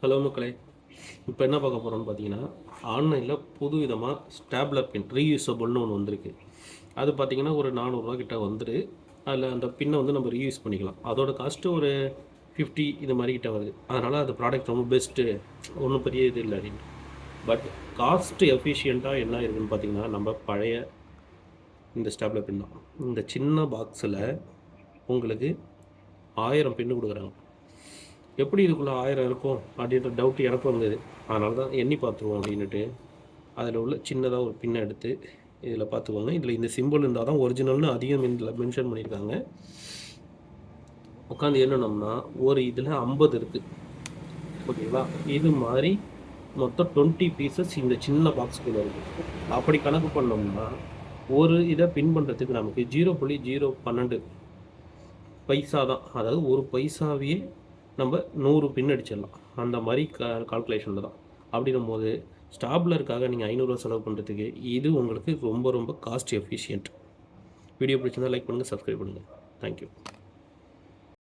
Hello மக்களே, இப்போ என்ன பார்க்க போகிறோம்னு பார்த்தீங்கன்னா, ஆன்லைனில் புது விதமாக ஸ்டாப்லர் பின் ரீயூஸபிள்னு ஒன்று வந்திருக்கு. அது பார்த்தீங்கன்னா ஒரு 400 கிட்ட வந்துடு. அதில் அந்த பின்னை வந்து நம்ம ரீயூஸ் பண்ணிக்கலாம். அதோட காஸ்ட்டு ஒரு 50 இது மாதிரி கிட்ட வருது. அதனால் அது ப்ராடக்ட் ரொம்ப பெஸ்ட்டு, ஒன்றும் பெரிய இது இல்லை அப்படின்னு. பட் காஸ்ட்டு எஃபிஷியண்ட்டாக என்ன இருக்குதுன்னு பார்த்தீங்கன்னா, நம்ம பழைய இந்த ஸ்டாப்லர் பின் தான். இந்த சின்ன பாக்ஸில் உங்களுக்கு 1000 பின்னு கொடுக்குறாங்க. எப்படி இதுக்குள்ளே 1000 இருக்கும் அப்படின்ற டவுட் எனக்கும் வந்தது. அதனால தான் எண்ணி பார்த்துருவோம் அப்படின்ட்டு அதில் உள்ள சின்னதாக ஒரு பின்னை எடுத்து இதில் பார்த்துக்கோங்க. இதில் இந்த சிம்பிள் இருந்தால் தான் ஒரிஜினல்னு அதிகம் இதில் மென்ஷன் பண்ணியிருக்காங்க. உட்காந்து என்னன்னோம்னா ஒரு இதில் 50 இருக்குது, ஓகேவா? இது மாதிரி மொத்தம் 20 பீசஸ் இந்த சின்ன பாக்ஸுக்குள்ளே இருக்குது. அப்படி கணக்கு பண்ணோம்னா ஒரு இதை பின் பண்ணுறதுக்கு நமக்கு 0.012 பைசா தான். அதாவது ஒரு பைசாவையே நம்ம 100 பின் அடிச்சிடலாம். அந்த மாதிரி கால்குலேஷனில் தான். அப்படின்னும் போது ஸ்டாப்லருக்காக நீங்கள் 500 செலவு பண்ணுறதுக்கு இது உங்களுக்கு ரொம்ப ரொம்ப காஸ்ட் எஃபிஷியன்ட். வீடியோ பிடிச்சிருந்தால் லைக் பண்ணுங்கள், சப்ஸ்கிரைப் பண்ணுங்கள். தேங்க்யூ.